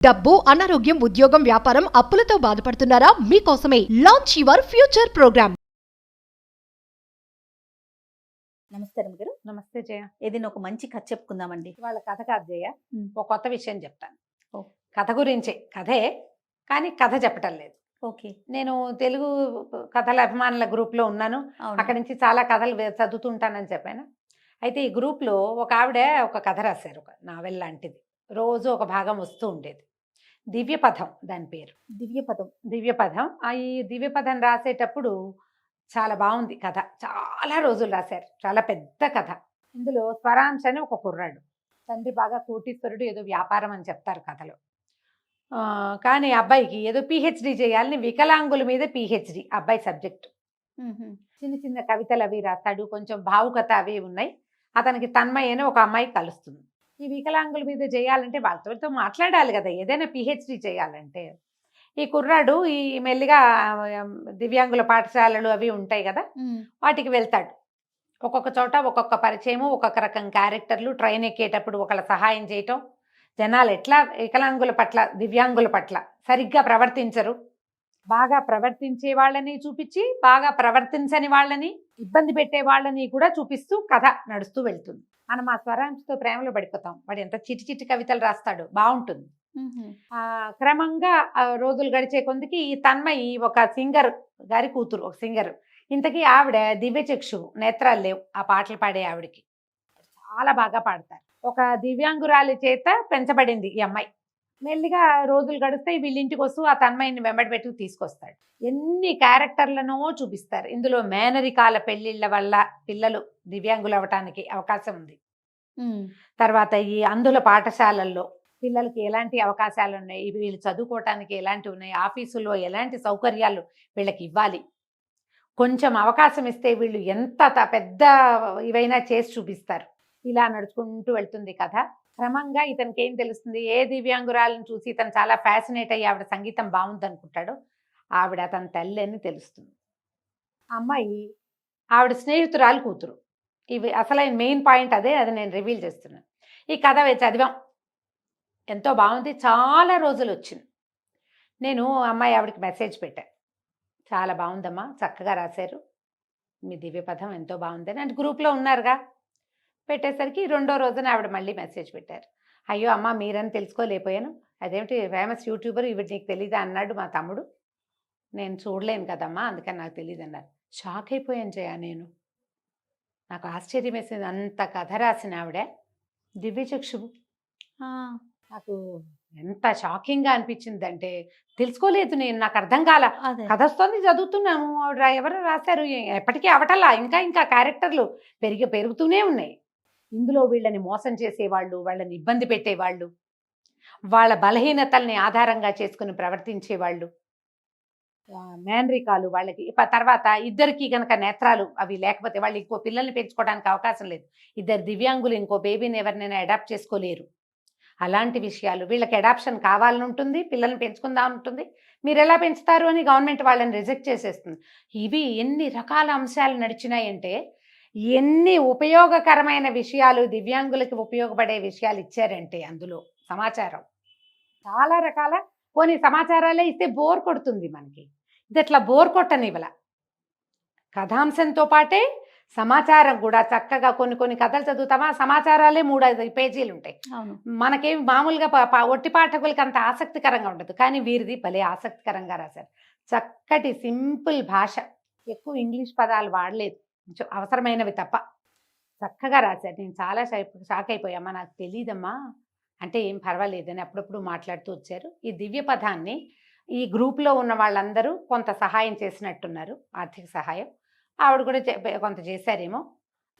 డబ్బు, అనారోగ్యం, ఉద్యోగం, వ్యాపారం, అప్పులతో బాధపడుతున్నారా? మీకోసమే లాంచ్ యువర్ ఫ్యూచర్ ప్రోగ్రామ్. నమస్తే రమగారు. నమస్తే జయ. ఏదైనా ఒక మంచి కథ చెప్పుకుందామండి. వాళ్ళ కథ కాదు జయ, ఒక కొత్త విషయం చెప్తాను. ఓ. కథ గురించే, కథే కానీ కథ చెప్పటం లేదు. ఓకే. నేను తెలుగు కథల అభిమానుల గ్రూప్లో ఉన్నాను. అక్కడి నుంచి చాలా కథలు చదువుతుంటానని చెప్పాను. అయితే ఈ గ్రూప్లో ఒక ఆవిడ ఒక కథ రాశారు, ఒక నావెల్ లాంటిది. రోజు ఒక భాగం వస్తూ ఉండేది. దివ్యపథం దాని పేరు. దివ్యపథం. ఈ దివ్యపథం రాసేటప్పుడు చాలా బాగుంది కథ. చాలా రోజులు రాశారు, చాలా పెద్ద కథ. ఇందులో స్వరాంశ అని ఒక కుర్రాడు, తండ్రి బాగా కోటీశ్వరుడు, ఏదో వ్యాపారం అని చెప్తారు కథలో. కానీ అబ్బాయికి ఏదో పిహెచ్డి చేయాలని, వికలాంగుల మీద పిహెచ్డి అబ్బాయి సబ్జెక్టు. చిన్న చిన్న కవితలు అవి రాస్తాడు, కొంచెం భావుకత అవి ఉన్నాయి. అతనికి తన్మయ్య అని ఒక అమ్మాయి కలుస్తుంది. ఈ వికలాంగుల మీద చేయాలంటే వాళ్ళతో మాట్లాడాలి కదా, ఏదైనా పిహెచ్డి చేయాలంటే. ఈ కుర్రాడు ఈ మెల్లిగా దివ్యాంగుల పాఠశాలలు అవి ఉంటాయి కదా, వాటికి వెళ్తాడు. ఒక్కొక్క చోట ఒక్కొక్క పరిచయము, ఒక్కొక్క రకం క్యారెక్టర్లు. ట్రైన్ ఎక్కేటప్పుడు ఒకళ్ళ సహాయం చేయటం. జనాలు ఎట్లా వికలాంగుల పట్ల, దివ్యాంగుల పట్ల సరిగ్గా ప్రవర్తించరు, బాగా ప్రవర్తించే వాళ్ళని చూపించి, బాగా ప్రవర్తించని వాళ్ళని, ఇబ్బంది పెట్టే వాళ్ళని కూడా చూపిస్తూ కథ నడుస్తూ వెళ్తుంది. మనం ఆ స్వరాంశతో ప్రేమలో పడిపోతాం. వాడు ఎంత చిటి చిటి కవితలు రాస్తాడు, బాగుంటుంది. క్రమంగా రోజులు గడిచే కొందికి ఈ తన్మయి ఒక సింగర్ గారి కూతురు, ఒక సింగర్. ఇంతకీ ఆవిడ దివ్యచక్షు, నేత్రాలు లేవు ఆ పాటలు పాడే ఆవిడకి. చాలా బాగా పాడతారు. ఒక దివ్యాంగురాలి చేత పెంచబడింది ఈ అమ్మాయి. మెల్లిగా రోజులు గడుస్తాయి, వీళ్ళింటికి వస్తూ ఆ తన్మయిని వెంబడి పెట్టుకు తీసుకొస్తాడు. ఎన్ని క్యారెక్టర్లనో చూపిస్తారు. ఇందులో మేనరికాల పెళ్లిళ్ళ వల్ల పిల్లలు దివ్యాంగులు అవ్వటానికి అవకాశం ఉంది. తర్వాత ఈ అందుల పాఠశాలల్లో పిల్లలకి ఎలాంటి అవకాశాలు ఉన్నాయి, వీళ్ళు చదువుకోవటానికి ఎలాంటివి ఉన్నాయి, ఆఫీసుల్లో ఎలాంటి సౌకర్యాలు వీళ్ళకి ఇవ్వాలి, కొంచెం అవకాశం ఇస్తే వీళ్ళు ఎంత పెద్ద ఇవైనా చేసి చూపిస్తారు. ఇలా నడుచుకుంటూ వెళ్తుంది కథ. క్రమంగా ఇతనికి ఏం తెలుస్తుంది, ఏ దివ్యాంగురాలను చూసి ఇతను చాలా ఫ్యాసినేట్ అయ్యి ఆవిడ సంగీతం బాగుంది అనుకుంటాడు. ఆవిడ తన తల్లి అని తెలుస్తుంది. అమ్మాయి ఆవిడ స్నేహితురాలు కూతురు. ఇవి అసలైన మెయిన్ పాయింట్ అదే, అది నేను రివీల్ చేస్తున్నాను. ఈ కథ చదివాం, ఎంతో బాగుంది. చాలా రోజులు వచ్చింది. నేను అమ్మాయి ఆవిడకి మెసేజ్ పెట్టాను, చాలా బాగుందమ్మా, చక్కగా రాశారు, మీ దివ్యపథం ఎంతో బాగుందని. అంటే గ్రూప్లో ఉన్నారుగా. పెట్టేసరికి రెండో రోజున ఆవిడ మళ్ళీ మెసేజ్ పెట్టారు. అయ్యో అమ్మ, మీరని తెలుసుకోలేకపోయాను, అదేమిటి ఫేమస్ యూట్యూబర్ ఇవి నీకు తెలీదా అన్నాడు మా తమ్ముడు. నేను చూడలేను కదమ్మా, అందుకని నాకు తెలియదు అన్నారు. షాక్ అయిపోయాను జయ. నేను, నాకు ఆశ్చర్యం వేసింది. అంత కథ రాసిన ఆవిడ దివ్యచక్షు. నాకు ఎంత షాకింగ్గా అనిపించింది అంటే, తెలుసుకోలేదు నేను, నాకు అర్థం కాల. కథ వస్తుంది, చదువుతున్నాము, ఆవిడ ఎవరు రాశారు, ఎప్పటికీ అవటలా, ఇంకా ఇంకా క్యారెక్టర్లు పెరుగుతూనే ఉన్నాయి. ఇందులో వీళ్ళని మోసం చేసేవాళ్ళు, వాళ్ళని ఇబ్బంది పెట్టేవాళ్ళు, వాళ్ళ బలహీనతల్ని ఆధారంగా చేసుకుని ప్రవర్తించేవాళ్ళు, మేనరికాలు వాళ్ళకి. తర్వాత ఇద్దరికి గనక నేత్రాలు అవి లేకపోతే వాళ్ళు ఇంకో పిల్లల్ని పెంచుకోవడానికి అవకాశం లేదు. ఇద్దరు దివ్యాంగులు ఇంకో బేబీని ఎవరినైనా అడాప్ట్ చేసుకోలేరు. అలాంటి విషయాలు. వీళ్ళకి అడాప్షన్ కావాలని ఉంటుంది, పిల్లల్ని పెంచుకుందాం ఉంటుంది. మీరు ఎలా పెంచుతారు అని గవర్నమెంట్ వాళ్ళని రిజెక్ట్ చేసేస్తుంది. ఇవి ఎన్ని రకాల అంశాలు నడిచినాయంటే, ఎన్ని ఉపయోగకరమైన విషయాలు, దివ్యాంగులకి ఉపయోగపడే విషయాలు ఇచ్చారంటే అందులో సమాచారం చాలా రకాల. పోనీ సమాచారాలే ఇస్తే బోర్ కొడుతుంది మనకి. ఇది అట్లా బోర్ కొట్టనివ్వల. కథాంశంతో పాటే సమాచారం కూడా చక్కగా. కొన్ని కథలు చదువుతామా, సమాచారాలే 3-5 పేజీలు ఉంటాయి. మనకేం మామూలుగా ఒట్టి పాఠకులకి అంత ఆసక్తికరంగా ఉండదు, కానీ వీరిది భలే ఆసక్తికరంగా రాశారు. చక్కటి సింపుల్ భాష, ఎక్కువ ఇంగ్లీష్ పదాలు వాడలేదు, కొంచెం అవసరమైనవి తప్ప చక్కగా రాశారు. నేను చాలా షాక్ అయిపోయామ్మా, నాకు తెలియదమ్మా అంటే ఏం పర్వాలేదని అప్పుడప్పుడు మాట్లాడుతూ వచ్చారు. ఈ దివ్యపథాన్ని ఈ గ్రూప్లో ఉన్న వాళ్ళందరూ కొంత సహాయం చేసినట్టున్నారు, ఆర్థిక సహాయం. ఆవిడ కూడా కొంత చేశారేమో.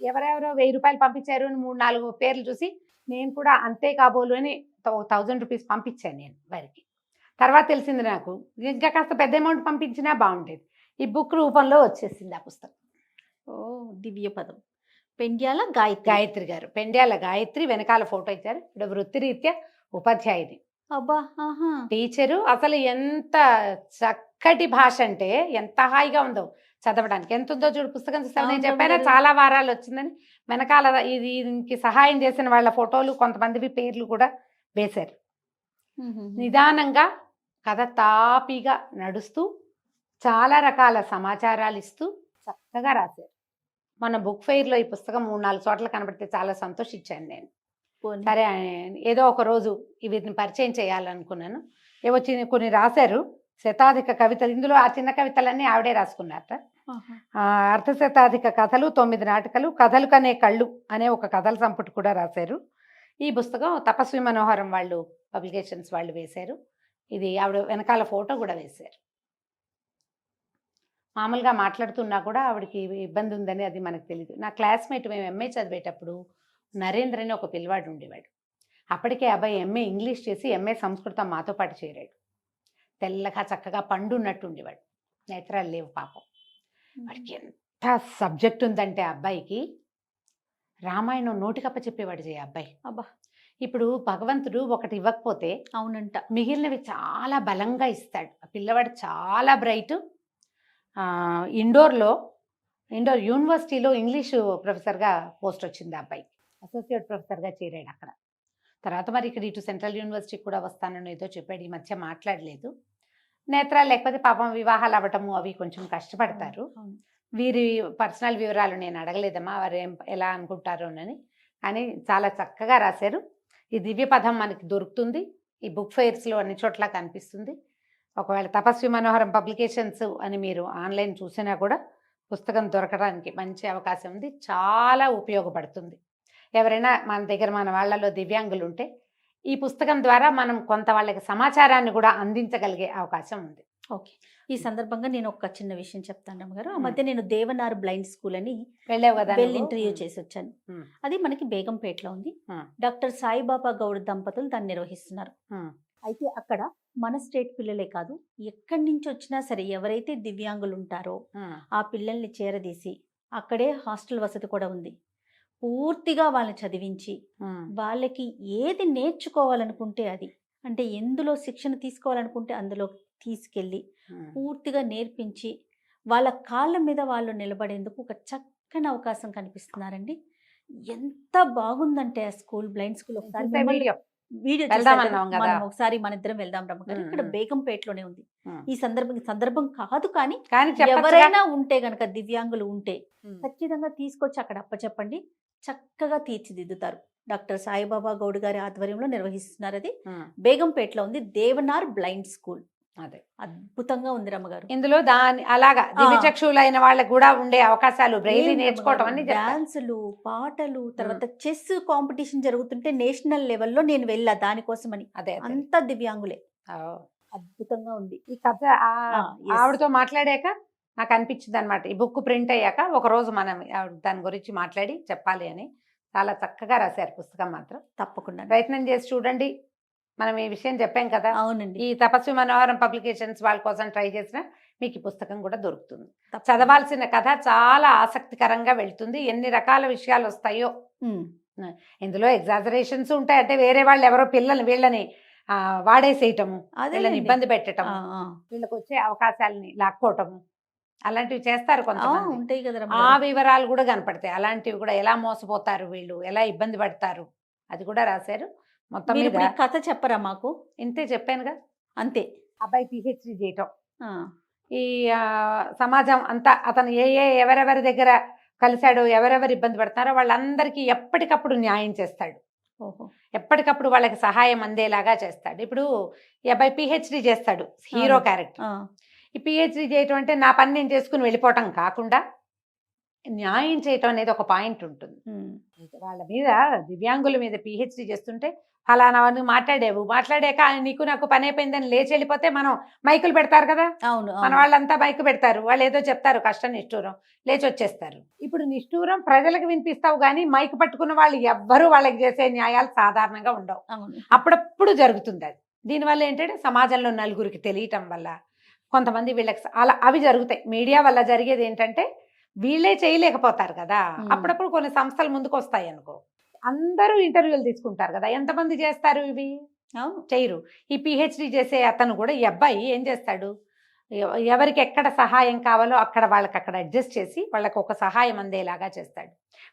ఎవరెవరో 1000 రూపాయలు పంపించారు అని 3-4 పేర్లు చూసి నేను కూడా అంతే కాబోలు అని 1000 రూపీస్ పంపించాను నేను వారికి. తర్వాత తెలిసింది నాకు, ఇంకా కాస్త పెద్ద అమౌంట్ పంపించినా బాగుండేది. ఈ బుక్ రూపంలో వచ్చేసింది ఆ పుస్తకం. దివ్యపదం. పెండ్యాల గాయత్రి గారు, పెండ్యాల గాయత్రి. వెనకాల ఫోటో ఇచ్చారు. ఇప్పుడు వృత్తిరీత్యా ఉపాధ్యాయుని, టీచరు. అసలు ఎంత చక్కటి భాష అంటే ఎంత హాయిగా ఉందో చదవడానికి. ఎంత ఉందో చూడు పుస్తకం చూస్తాను. నేను చెప్పాను చాలా వారాలు వచ్చిందని. వెనకాల దీనికి సహాయం చేసిన వాళ్ళ ఫోటోలు, కొంతమందివి పేర్లు కూడా వేశారు. నిదానంగా కథ తాపీగా నడుస్తూ చాలా రకాల సమాచారాలు ఇస్తూ చక్కగా రాశారు. మన బుక్ ఫెయిర్లో ఈ పుస్తకం 3-4 చోట్ల కనబడితే చాలా సంతోషించాను నేను. సరే ఏదో ఒక రోజు వీటిని పరిచయం చేయాలనుకున్నాను. ఏవో కొన్ని రాశారు శతాధిక కవితలు. ఇందులో ఆ చిన్న కవితలన్నీ ఆవిడే రాసుకున్నారట. అర్ధశతాధిక కథలు, 9 నాటకాలు, కథలు కనే కళ్ళు అనే ఒక కథల సంపుటి కూడా రాశారు. ఈ పుస్తకం తపస్వి మనోహరం వాళ్ళు పబ్లికేషన్స్ వాళ్ళు వేశారు. ఇది ఆవిడ వెనకాల ఫోటో కూడా వేశారు. మామూలుగా మాట్లాడుతున్నా కూడా ఆవిడకి ఇబ్బంది ఉందని అది మనకు తెలియదు. నా క్లాస్మేట్ మేము ఎంఏ చదివేటప్పుడు నరేంద్ర అని ఒక పిల్లవాడు ఉండేవాడు. అప్పటికే అబ్బాయి ఎంఏ ఇంగ్లీష్ చేసి ఎంఏ సంస్కృతం మాతో పాటు చేరాడు. తెల్లగా చక్కగా పండు ఉన్నట్టు ఉండేవాడు. నేత్రాలు లేవు పాపం. వాడికి ఎంత సబ్జెక్ట్ ఉందంటే అబ్బాయికి రామాయణం నోటికప్ప చెప్పేవాడు అబ్బాయి. అబ్బా, ఇప్పుడు భగవంతుడు ఒకటి ఇవ్వకపోతే అవునంట మిగిలినవి చాలా బలంగా ఇస్తాడు. ఆ పిల్లవాడు చాలా బ్రైట్. ఇండోర్ యూనివర్సిటీలో ఇంగ్లీషు ప్రొఫెసర్గా పోస్ట్ వచ్చింది ఆ అబ్బాయికి. అసోసియేట్ ప్రొఫెసర్గా చేరాడు అక్కడ. తర్వాత మరి ఇక్కడ ఇటు సెంట్రల్ యూనివర్సిటీ కూడా వస్తానని ఏదో చెప్పాడు. ఈ మధ్య మాట్లాడలేదు. నేత్రాలు లేకపోతే పాపం వివాహాలు అవ్వటము అవి కొంచెం కష్టపడతారు. వీరి పర్సనల్ వివరాలు నేను అడగలేదమ్మా, వారు ఎలా అనుకుంటారోనని. అని చాలా చక్కగా రాశారు. ఈ దివ్య పదం మనకి దొరుకుతుంది. ఈ బుక్ ఫెయిర్స్లో అన్ని చోట్ల కనిపిస్తుంది. ఒకవేళ తపస్వి మనోహరం పబ్లికేషన్స్ అని మీరు ఆన్లైన్ చూసినా కూడా పుస్తకం దొరకడానికి మంచి అవకాశం ఉంది. చాలా ఉపయోగపడుతుంది. ఎవరైనా మన దగ్గర మన వాళ్ళలో దివ్యాంగులు ఉంటే ఈ పుస్తకం ద్వారా మనం కొంత వాళ్ళకి సమాచారాన్ని కూడా అందించగలిగే అవకాశం ఉంది. ఓకే, ఈ సందర్భంగా నేను ఒక చిన్న విషయం చెప్తాను రమ్మగారు. ఆ మధ్య నేను దేవనార్ బ్లైండ్ స్కూల్ అని వెళ్ళావు కదా, ఇంటర్వ్యూ చేసి వచ్చాను. అది మనకి బేగంపేటలో ఉంది. డాక్టర్ సాయిబాబా గౌడ్ దంపతులు దాన్ని నిర్వహిస్తున్నారు. అయితే అక్కడ మన స్టేట్ పిల్లలే కాదు, ఎక్కడి నుంచి వచ్చినా సరే ఎవరైతే దివ్యాంగులు ఉంటారో ఆ పిల్లల్ని చేరదీసి అక్కడే హాస్టల్ వసతి కూడా ఉంది. పూర్తిగా వాళ్ళని చదివించి వాళ్ళకి ఏది నేర్చుకోవాలనుకుంటే అది, అంటే ఎందులో శిక్షణ తీసుకోవాలనుకుంటే అందులో తీసుకెళ్ళి పూర్తిగా నేర్పించి వాళ్ళ కాళ్ళ మీద వాళ్ళు నిలబడేందుకు ఒక చక్కని అవకాశం కనిపిస్తున్నారండి. ఎంత బాగుందంటే ఆ స్కూల్, బ్లైండ్ స్కూల్. ఒకసారి వీడియో మనం ఒకసారి మన ఇద్దరం వెళ్దాం రమ్మగారు. ఇక్కడ బేగంపేటలోనే ఉంది. ఈ సందర్భం కాదు కానీ ఎవరైనా ఉంటే గనక దివ్యాంగులు ఉంటే ఖచ్చితంగా తీసుకొచ్చి అక్కడ అప్పచెప్పండి. చక్కగా తీర్చిదిద్దుతారు. డాక్టర్ సాయిబాబా గౌడ్ గారి ఆధ్వర్యంలో నిర్వహిస్తున్నారు. అది బేగంపేటలో ఉంది, దేవనార్ బ్లైండ్ స్కూల్. అదే అద్భుతంగా ఉంది రమ్మగారు. ఇందులో అలాగా దివ్యచక్షులైన వాళ్ళకి కూడా ఉండే అవకాశాలు, బ్రెయిలీ నేర్చుకోవటం అన్ని, డాన్సులు, పాటలు, తర్వాత చెస్ కాంపిటీషన్ జరుగుతుంటే నేషనల్ లెవెల్లో నేను వెళ్ళా దానికోసమని. అదే అంత దివ్యాంగులే. అద్భుతంగా ఉంది ఈ కథ. ఆవిడతో మాట్లాడాక నాకు అనిపించింది అనమాట, ఈ బుక్ ప్రింట్ అయ్యాక ఒక రోజు మనం దాని గురించి మాట్లాడి చెప్పాలి అని. చాలా చక్కగా రాశారు పుస్తకం. మాత్రం తప్పకుండా ప్రయత్నం చేసి చూడండి. మనం ఈ విషయం చెప్పాం కదా. అవునండి. ఈ తపస్వి మనోహరం పబ్లికేషన్స్ వాళ్ళ కోసం ట్రై చేసినా మీకు ఈ పుస్తకం కూడా దొరుకుతుంది. చదవాల్సిన కథ చాలా ఆసక్తికరంగా వెళ్తుంది. ఎన్ని రకాల విషయాలు వస్తాయో ఇందులో. ఎగ్జాజరేషన్స్ ఉంటాయి, అంటే వేరే వాళ్ళు ఎవరో వీళ్ళని వాడేసేయటము, వీళ్ళని ఇబ్బంది పెట్టటము, వీళ్ళకి వచ్చే అవకాశాలని లాక్కోవటము, అలాంటివి చేస్తారు కొంతమంది. ఉంటాయి కదా, ఆ వివరాలు కూడా కనపడతాయి. అలాంటివి కూడా ఎలా మోసపోతారు వీళ్ళు, ఎలా ఇబ్బంది పడతారు, అది కూడా రాశారు. మొత్తం మీద కథ చెప్పరా మాకు? ఇంతే చెప్పానుగా. అంతే. అబ్బాయి పిహెచ్డి చేయటం, ఈ సమాజం అంతా అతను ఎవరెవరి దగ్గర కలిశాడో, ఎవరెవరు ఇబ్బంది పడతారో వాళ్ళందరికీ ఎప్పటికప్పుడు న్యాయం చేస్తాడు. ఎప్పటికప్పుడు వాళ్ళకి సహాయం అందేలాగా చేస్తాడు. ఇప్పుడు ఈ అబ్బాయి పిహెచ్డి చేస్తాడు, హీరో క్యారెక్టర్. ఈ పిహెచ్డి చేయటం అంటే నా పని నేను చేసుకుని వెళ్ళిపోవటం కాకుండా న్యాయం చేయటం అనేది ఒక పాయింట్ ఉంటుంది. వాళ్ళ మీద, దివ్యాంగుల మీద పిహెచ్డి చేస్తుంటే ఫలానా మాట్లాడాక నీకు నాకు పని అయిపోయిందని లేచి వెళ్ళిపోతే మనం మైకులు పెడతారు కదా. అవును, మన వాళ్ళంతా మైకు పెడతారు, వాళ్ళు ఏదో చెప్తారు, కష్టం నిష్ఠూరం, లేచి వచ్చేస్తారు. ఇప్పుడు నిష్ఠూరం ప్రజలకు వినిపిస్తావు కానీ మైకు పట్టుకున్న వాళ్ళు ఎవ్వరూ వాళ్ళకి చేసే న్యాయాలు సాధారణంగా ఉండవు. అప్పుడప్పుడు జరుగుతుంది అది. దీనివల్ల ఏంటంటే సమాజంలో నలుగురికి తెలియటం వల్ల కొంతమంది వీళ్ళకి అలా అవి జరుగుతాయి. మీడియా వల్ల జరిగేది ఏంటంటే వీళ్ళే చేయలేకపోతారు కదా. అప్పుడప్పుడు కొన్ని సంస్థలు ముందుకు వస్తాయి అనుకో, అందరూ ఇంటర్వ్యూలు తీసుకుంటారు కదా. ఎంతమంది చేస్తారు ఇవి? చేయరు. ఈ పిహెచ్డి చేసే అతను కూడా, ఈ అబ్బాయి ఏం చేస్తాడు, ఎవరికి ఎక్కడ సహాయం కావాలో అక్కడ వాళ్ళకి అక్కడ అడ్జస్ట్ చేసి వాళ్ళకి ఒక సహాయం అందేలాగా చేస్తాడు.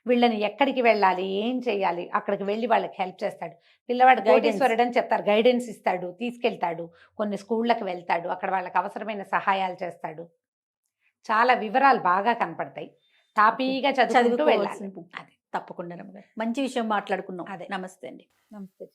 వీళ్ళని ఎక్కడికి వెళ్ళాలి, ఏం చేయాలి, అక్కడికి వెళ్ళి వాళ్ళకి హెల్ప్ చేస్తాడు. పిల్లవాడు Guidance. కోటీశ్వరుడు అని చెప్తారు, గైడెన్స్ ఇస్తాడు, తీసుకెళ్తాడు, కొన్ని స్కూళ్ళకి వెళ్తాడు, అక్కడ వాళ్ళకి అవసరమైన సహాయాలు చేస్తాడు. చాలా వివరాలు బాగా కనపడతాయి. తాపీగా చదువుకుంటూ వెళ్ళాలి. చదువుకోవాల్సిన book. తప్పకుండా రమ్మగారు. మంచి విషయం మాట్లాడుకున్నాం. అదే. నమస్తే అండి. నమస్తే.